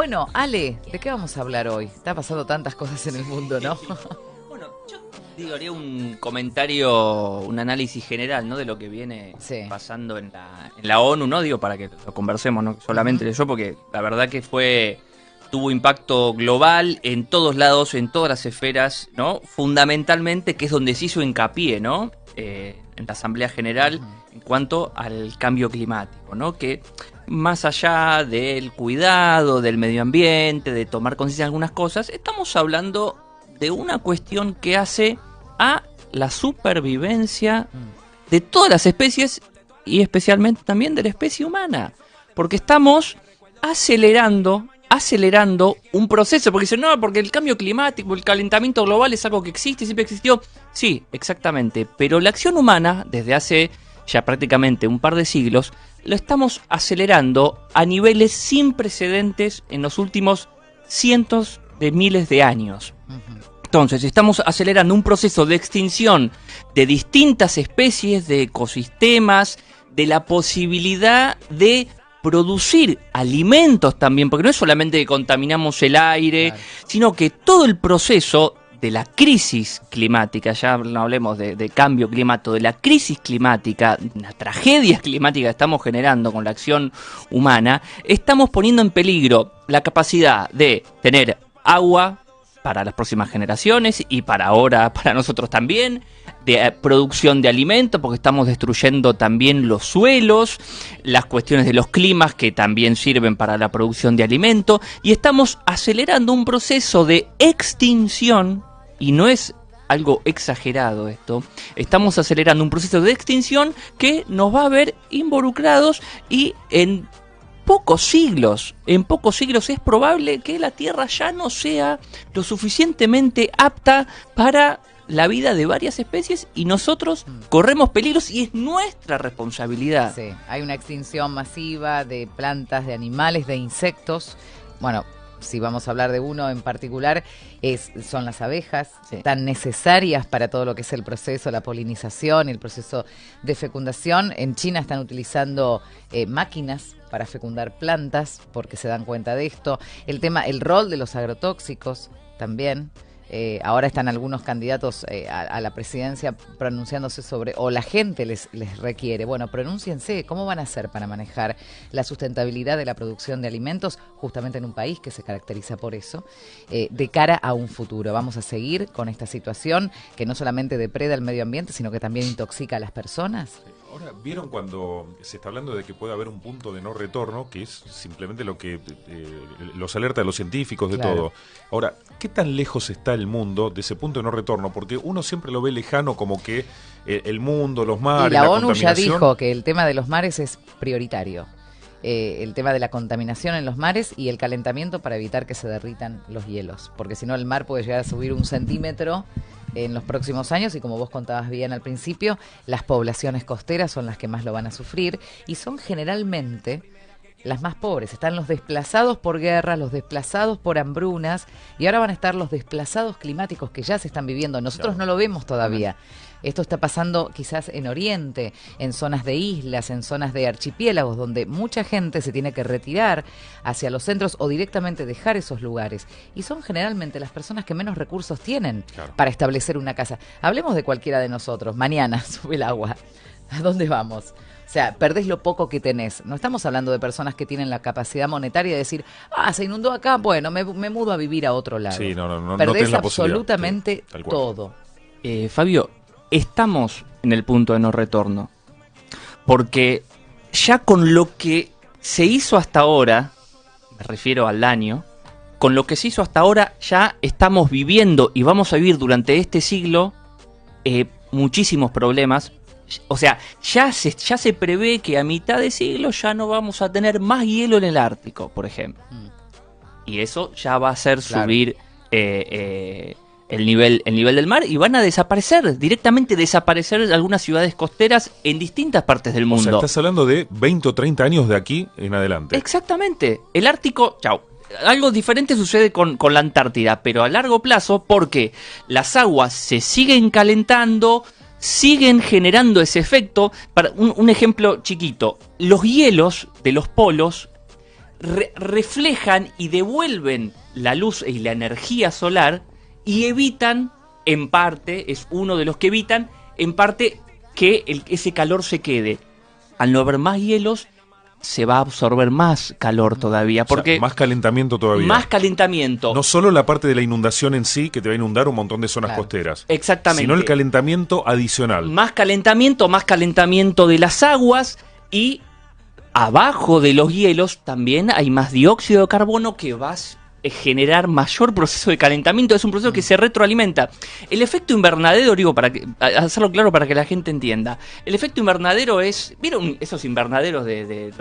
Bueno, Ale, ¿de qué vamos a hablar hoy? Está pasando tantas cosas en el mundo, ¿no? Bueno, yo digo, haría un comentario, un análisis general, ¿no? De lo que viene Sí. pasando en la ONU, ¿no? Digo, para que lo conversemos, no solamente yo, porque la verdad que tuvo impacto global en todos lados, en todas las esferas, ¿no? Fundamentalmente, que es donde se hizo hincapié, ¿no? En la Asamblea General en cuanto al cambio climático, ¿no? Que más allá del cuidado del medio ambiente, de tomar conciencia de algunas cosas, estamos hablando de una cuestión que hace a la supervivencia de todas las especies y especialmente también de la especie humana, porque estamos acelerando un proceso, porque dicen, no, porque el cambio climático, el calentamiento global es algo que existe, siempre existió. Sí, exactamente, pero la acción humana, desde hace ya prácticamente un par de siglos, lo estamos acelerando a niveles sin precedentes en los últimos cientos de miles de años. Entonces, estamos acelerando un proceso de extinción de distintas especies, de ecosistemas, de la posibilidad de producir alimentos también, porque no es solamente que contaminamos el aire, claro, sino que todo el proceso de la crisis climática, ya no hablemos de cambio climático, de la crisis climática, las tragedias climáticas que estamos generando con la acción humana, estamos poniendo en peligro la capacidad de tener agua para las próximas generaciones y para ahora, para nosotros también, de producción de alimentos, porque estamos destruyendo también los suelos, las cuestiones de los climas que también sirven para la producción de alimentos, y estamos acelerando un proceso de extinción, y no es algo exagerado esto, estamos acelerando un proceso de extinción que nos va a ver involucrados y en pocos siglos es probable que la Tierra ya no sea lo suficientemente apta para la vida de varias especies y nosotros corremos peligros y es nuestra responsabilidad. Sí, hay una extinción masiva de plantas, de animales, de insectos. Bueno, si vamos a hablar de uno en particular, son las abejas, sí, tan necesarias para todo lo que es el proceso, la polinización, el proceso de fecundación. En China están utilizando máquinas para fecundar plantas, porque se dan cuenta de esto. El rol de los agrotóxicos también. Ahora están algunos candidatos a la presidencia pronunciándose sobre, o la gente les requiere, bueno, pronúnciense, ¿cómo van a hacer para manejar la sustentabilidad de la producción de alimentos, justamente en un país que se caracteriza por eso, de cara a un futuro? Vamos a seguir con esta situación que no solamente depreda el medio ambiente, sino que también intoxica a las personas. Ahora, ¿vieron cuando se está hablando de que puede haber un punto de no retorno, que es simplemente lo que los alerta a los científicos de claro, todo? Ahora, ¿qué tan lejos está el mundo de ese punto de no retorno? Porque uno siempre lo ve lejano como que el mundo, los mares, y la ONU ya dijo que el tema de los mares es prioritario. El tema de la contaminación en los mares y el calentamiento para evitar que se derritan los hielos, porque si no el mar puede llegar a subir 1 centímetro en los próximos años y como vos contabas bien al principio, las poblaciones costeras son las que más lo van a sufrir y son generalmente las más pobres. Están los desplazados por guerras, los desplazados por hambrunas y ahora van a estar los desplazados climáticos que ya se están viviendo. Nosotros no lo vemos todavía. Esto está pasando quizás en Oriente, en zonas de islas, en zonas de archipiélagos, donde mucha gente se tiene que retirar hacia los centros o directamente dejar esos lugares. Y son generalmente las personas que menos recursos tienen para establecer una casa. Hablemos de cualquiera de nosotros. Mañana sube el agua. ¿A dónde vamos? O sea, perdés lo poco que tenés. No estamos hablando de personas que tienen la capacidad monetaria de decir, se inundó acá, bueno, me mudo a vivir a otro lado. Sí, no perdés la absolutamente sí, todo. Fabio, estamos en el punto de no retorno, porque ya con lo que se hizo hasta ahora, me refiero al daño, con lo que se hizo hasta ahora ya estamos viviendo y vamos a vivir durante este siglo muchísimos problemas. O sea, ya se prevé que a mitad de siglo ya no vamos a tener más hielo en el Ártico, por ejemplo. Y eso ya va a hacer subir el nivel del mar y van a directamente desaparecer algunas ciudades costeras en distintas partes del mundo. O sea, estás hablando de 20 o 30 años de aquí en adelante. Exactamente. El Ártico, chau. Algo diferente sucede con la Antártida, pero a largo plazo, porque las aguas se siguen calentando, siguen generando ese efecto. Para un ejemplo chiquito, los hielos de los polos reflejan y devuelven la luz y la energía solar y evitan, en parte, es uno de los que evitan, en parte, que ese calor se quede. Al no haber más hielos, se va a absorber más calor todavía. Porque o sea, más calentamiento todavía. Más calentamiento. No solo la parte de la inundación en sí, que te va a inundar un montón de zonas costeras. Exactamente. Sino el calentamiento adicional. Más calentamiento de las aguas y abajo de los hielos también hay más dióxido de carbono que va a generar mayor proceso de calentamiento. Es un proceso que se retroalimenta. El efecto invernadero, digo, para hacerlo claro para que la gente entienda. El efecto invernadero es, ¿vieron esos invernaderos de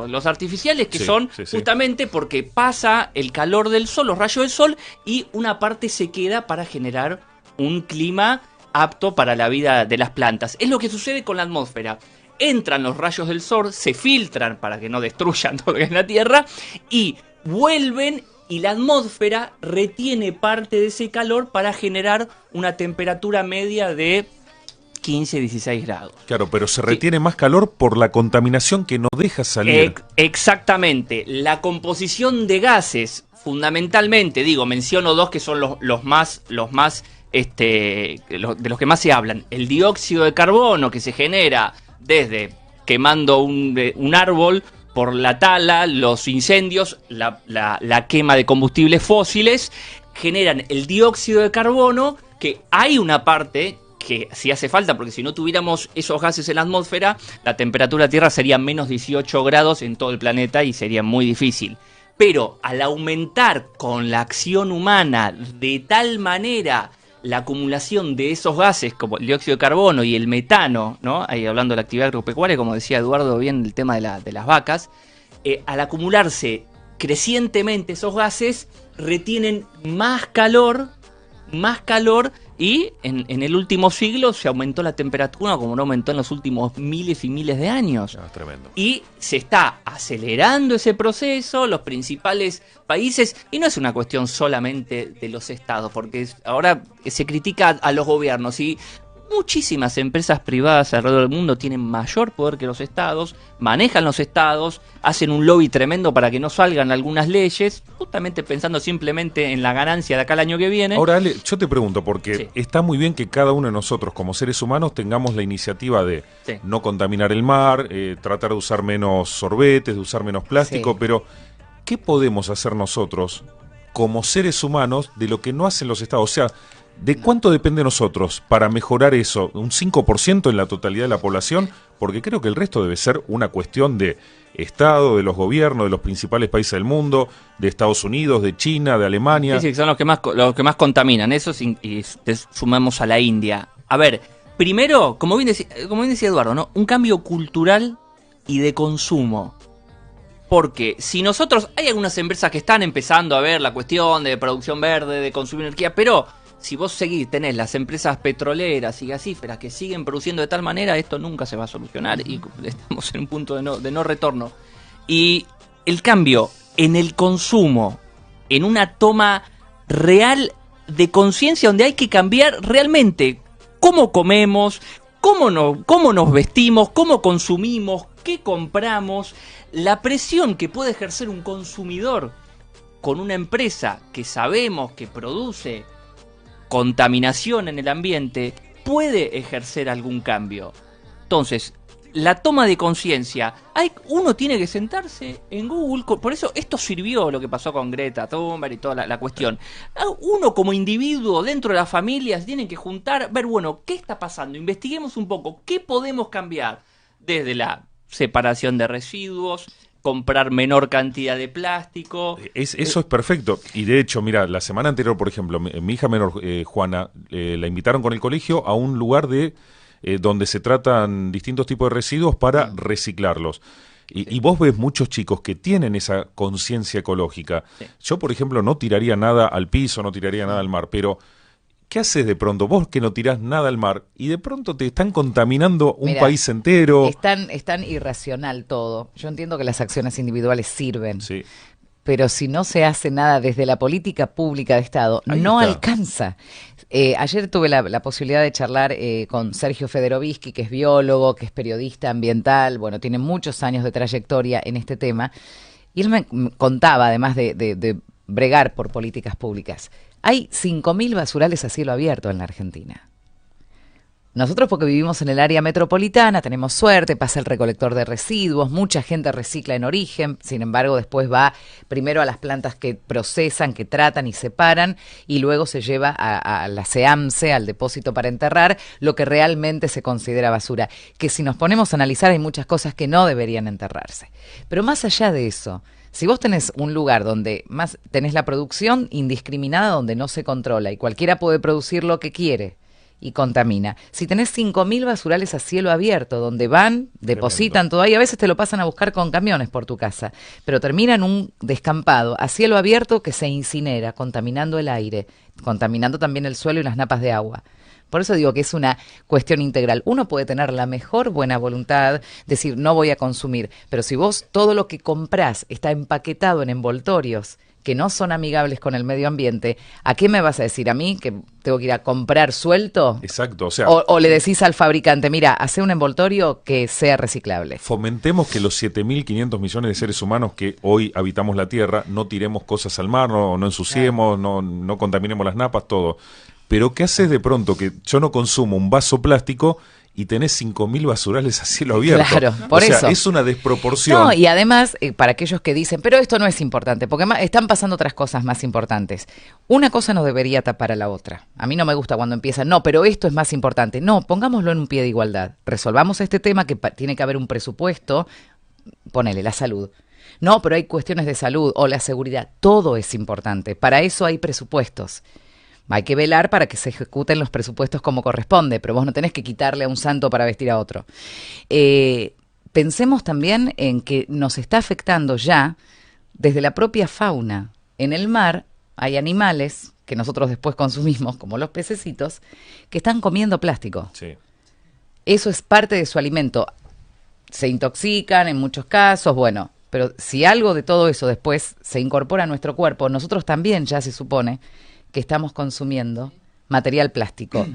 los artificiales que son justamente porque pasa el calor del sol, los rayos del sol, y una parte se queda para generar un clima apto para la vida de las plantas? Es lo que sucede con la atmósfera. Entran los rayos del sol, se filtran para que no destruyan todo lo que es la Tierra y vuelven, y la atmósfera retiene parte de ese calor para generar una temperatura media de 15-16 grados. Claro, pero se retiene más calor por la contaminación que no deja salir. Exactamente. La composición de gases, fundamentalmente, menciono dos que son de los que más se hablan. El dióxido de carbono, que se genera desde quemando un árbol, por la tala, los incendios, la quema de combustibles fósiles, generan el dióxido de carbono, que hay una parte que sí hace falta, porque si no tuviéramos esos gases en la atmósfera, la temperatura de la Tierra sería menos 18 grados en todo el planeta y sería muy difícil. Pero al aumentar con la acción humana de tal manera la acumulación de esos gases como el dióxido de carbono y el metano, ¿no? Ahí hablando de la actividad agropecuaria, como decía Eduardo bien, el tema de las vacas, al acumularse crecientemente esos gases, retienen más calor, y en el último siglo se aumentó la temperatura como no aumentó en los últimos miles y miles de años. Es tremendo. Y se está acelerando ese proceso, los principales países, y no es una cuestión solamente de los estados, porque ahora se critica a los gobiernos y muchísimas empresas privadas alrededor del mundo tienen mayor poder que los estados, manejan los estados, hacen un lobby tremendo para que no salgan algunas leyes, justamente pensando simplemente en la ganancia de acá el año que viene. Ahora, Ale, yo te pregunto, porque está muy bien que cada uno de nosotros como seres humanos tengamos la iniciativa de no contaminar el mar, tratar de usar menos sorbetes, de usar menos plástico, pero ¿qué podemos hacer nosotros como seres humanos de lo que no hacen los estados? O sea, ¿de cuánto depende de nosotros para mejorar eso? ¿Un 5% en la totalidad de la población? Porque creo que el resto debe ser una cuestión de Estado, de los gobiernos, de los principales países del mundo, de Estados Unidos, de China, de Alemania. Sí, que son los que más contaminan, eso y sumamos a la India. A ver, primero, como bien decía Eduardo, ¿no? Un cambio cultural y de consumo. Porque si nosotros, hay algunas empresas que están empezando a ver la cuestión de producción verde, de consumir energía, pero si vos tenés las empresas petroleras y gasíferas que siguen produciendo de tal manera, esto nunca se va a solucionar y estamos en un punto de no retorno. Y el cambio en el consumo, en una toma real de conciencia donde hay que cambiar realmente cómo comemos, cómo nos vestimos, cómo consumimos, qué compramos, la presión que puede ejercer un consumidor con una empresa que sabemos que produce contaminación en el ambiente, puede ejercer algún cambio. Entonces, la toma de conciencia, uno tiene que sentarse en Google, por eso esto sirvió lo que pasó con Greta Thunberg y toda la cuestión. Uno como individuo dentro de las familias tiene que juntar, ver, bueno, ¿qué está pasando? Investiguemos un poco, ¿qué podemos cambiar? Desde la separación de residuos, comprar menor cantidad de plástico. Eso es perfecto. Y de hecho, mira, la semana anterior, por ejemplo, mi hija menor, Juana, la invitaron con el colegio a un lugar donde se tratan distintos tipos de residuos para reciclarlos. Y vos ves muchos chicos que tienen esa conciencia ecológica. Sí. Yo, por ejemplo, no tiraría nada al piso, no tiraría nada al mar, pero ¿qué haces de pronto? Vos que no tirás nada al mar y de pronto te están contaminando un país entero. Es tan irracional todo. Yo entiendo que las acciones individuales sirven. Sí. Pero si no se hace nada desde la política pública de Estado, no alcanza. Ayer tuve la posibilidad de charlar con Sergio Federovisky, que es biólogo, que es periodista ambiental, bueno, tiene muchos años de trayectoria en este tema, Y él me contaba, además de bregar por políticas públicas, hay 5.000 basurales a cielo abierto en la Argentina. Nosotros, porque vivimos en el área metropolitana, tenemos suerte, pasa el recolector de residuos, mucha gente recicla en origen, sin embargo después va primero a las plantas que procesan, que tratan y separan, y luego se lleva a la SEAMSE, al depósito para enterrar, lo que realmente se considera basura. Que si nos ponemos a analizar hay muchas cosas que no deberían enterrarse. Pero más allá de eso, si vos tenés un lugar donde más tenés la producción indiscriminada, donde no se controla y cualquiera puede producir lo que quiere y contamina. Si tenés 5.000 basurales a cielo abierto, donde van, depositan todo ahí, a veces te lo pasan a buscar con camiones por tu casa, pero termina en un descampado a cielo abierto que se incinera, contaminando el aire, contaminando también el suelo y las napas de agua. Por eso digo que es una cuestión integral. Uno puede tener la mejor buena voluntad, decir no voy a consumir, pero si vos todo lo que comprás está empaquetado en envoltorios que no son amigables con el medio ambiente, ¿a qué me vas a decir? ¿A mí que tengo que ir a comprar suelto? Exacto, o sea... O le decís al fabricante, mira, hace un envoltorio que sea reciclable. Fomentemos que los 7.500 millones de seres humanos que hoy habitamos la Tierra no tiremos cosas al mar, no ensuciemos, no contaminemos las napas, todo. Pero ¿qué haces de pronto que yo no consumo un vaso plástico y tenés 5.000 basurales a cielo abierto? Claro, por o sea, eso. es una desproporción. No, y además, para aquellos que dicen, pero esto no es importante, porque están pasando otras cosas más importantes. Una cosa no debería tapar a la otra. A mí no me gusta cuando empiezan, no, pero esto es más importante. No, pongámoslo en un pie de igualdad. Resolvamos este tema que tiene que haber un presupuesto, ponele la salud. No, pero hay cuestiones de salud o la seguridad. Todo es importante. Para eso hay presupuestos. Hay que velar para que se ejecuten los presupuestos como corresponde, pero vos no tenés que quitarle a un santo para vestir a otro. Pensemos también en que nos está afectando ya desde la propia fauna. En el mar hay animales que nosotros después consumimos, como los pececitos, que están comiendo plástico. Sí. Eso es parte de su alimento. Se intoxican en muchos casos, bueno, pero si algo de todo eso después se incorpora a nuestro cuerpo, nosotros también ya se supone que estamos consumiendo material plástico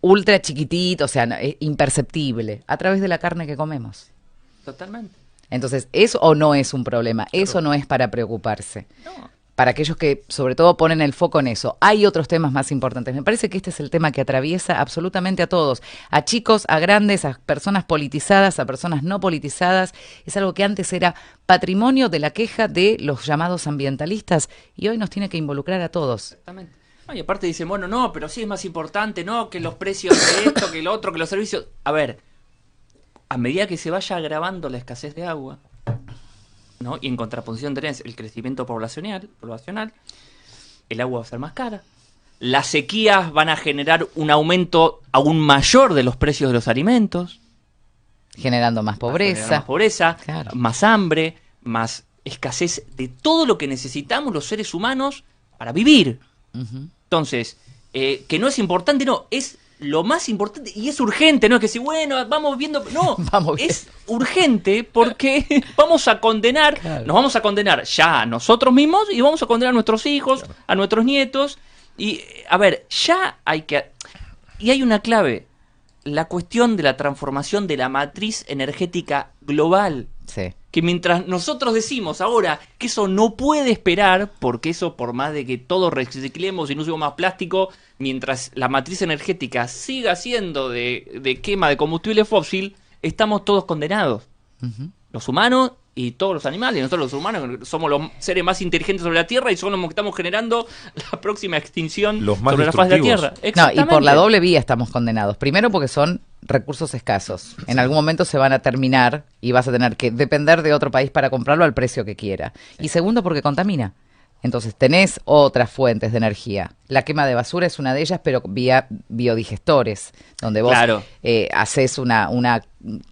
ultra chiquitito, o sea, imperceptible, a través de la carne que comemos. Totalmente. Entonces, ¿es o no es un problema? Claro. Eso no es para preocuparse. No. Para aquellos que sobre todo ponen el foco en eso. Hay otros temas más importantes. Me parece que este es el tema que atraviesa absolutamente a todos. A chicos, a grandes, a personas politizadas, a personas no politizadas. Es algo que antes era patrimonio de la queja de los llamados ambientalistas y hoy nos tiene que involucrar a todos. Exactamente. No, y aparte dicen, bueno, no, pero sí es más importante, no, que los precios de esto, que lo otro, que los servicios. A ver, a medida que se vaya agravando la escasez de agua, ¿no? Y en contraposición tenés el crecimiento poblacional, el agua va a ser más cara. Las sequías van a generar un aumento aún mayor de los precios de los alimentos. Generando más pobreza. Claro. Más hambre, más escasez de todo lo que necesitamos los seres humanos para vivir. Uh-huh. Entonces, que no es importante, no, es lo más importante y es urgente, no es que si, bueno, vamos viendo, no, es urgente porque vamos a condenar, claro. Nos vamos a condenar ya a nosotros mismos y vamos a condenar a nuestros hijos, claro. A nuestros nietos y, a ver, ya hay que... Y hay una clave, la cuestión de la transformación de la matriz energética global. Sí. Que mientras nosotros decimos ahora que eso no puede esperar, porque eso por más de que todos reciclemos y no usemos más plástico, mientras la matriz energética siga siendo de quema de combustible fósil, estamos todos condenados. Uh-huh. Los humanos y todos los animales. Nosotros los humanos somos los seres más inteligentes sobre la Tierra y somos los que estamos generando la próxima extinción sobre la faz de la Tierra. No, y por la doble vía estamos condenados. Primero porque son recursos escasos. En algún momento se van a terminar y vas a tener que depender de otro país para comprarlo al precio que quiera. Y segundo porque contamina. Entonces tenés otras fuentes de energía. La quema de basura es una de ellas, pero vía biodigestores, donde vos claro. Haces una,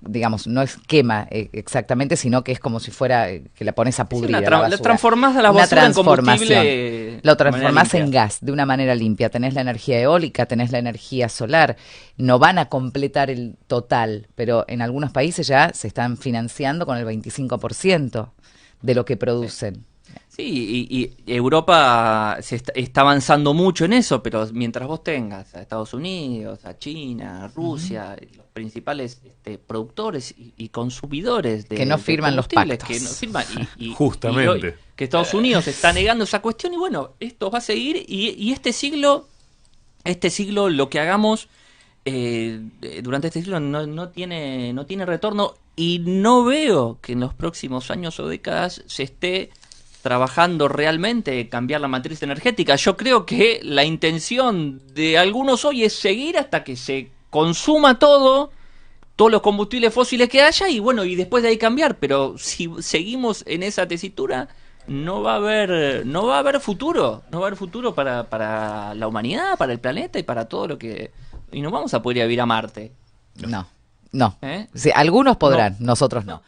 digamos, no es quema exactamente, sino que es como si fuera que la pones a pudrir. Sí, la transformás a la basura en combustible. Lo transformás en gas de una manera limpia. Tenés la energía eólica, tenés la energía solar. No van a completar el total, pero en algunos países ya se están financiando con el 25% de lo que producen. Sí. Sí, y Europa está avanzando mucho en eso, pero mientras vos tengas a Estados Unidos, a China, a Rusia, los principales productores y consumidores que no de firman los combustibles, pactos. que no firman, Justamente. que Estados Unidos está negando esa cuestión, y bueno, esto va a seguir, y este siglo lo que hagamos durante este siglo no tiene retorno, y no veo que en los próximos años o décadas se esté trabajando realmente en cambiar la matriz energética. Yo creo que la intención de algunos hoy es seguir hasta que se consuma todos los combustibles fósiles que haya, y bueno, y después de ahí cambiar. Pero si seguimos en esa tesitura, no va a haber futuro. No va a haber futuro para la humanidad, para el planeta y para todo lo que... Y no vamos a poder ir a vivir a Marte. No, no. ¿Eh? Sí, algunos podrán, nosotros no.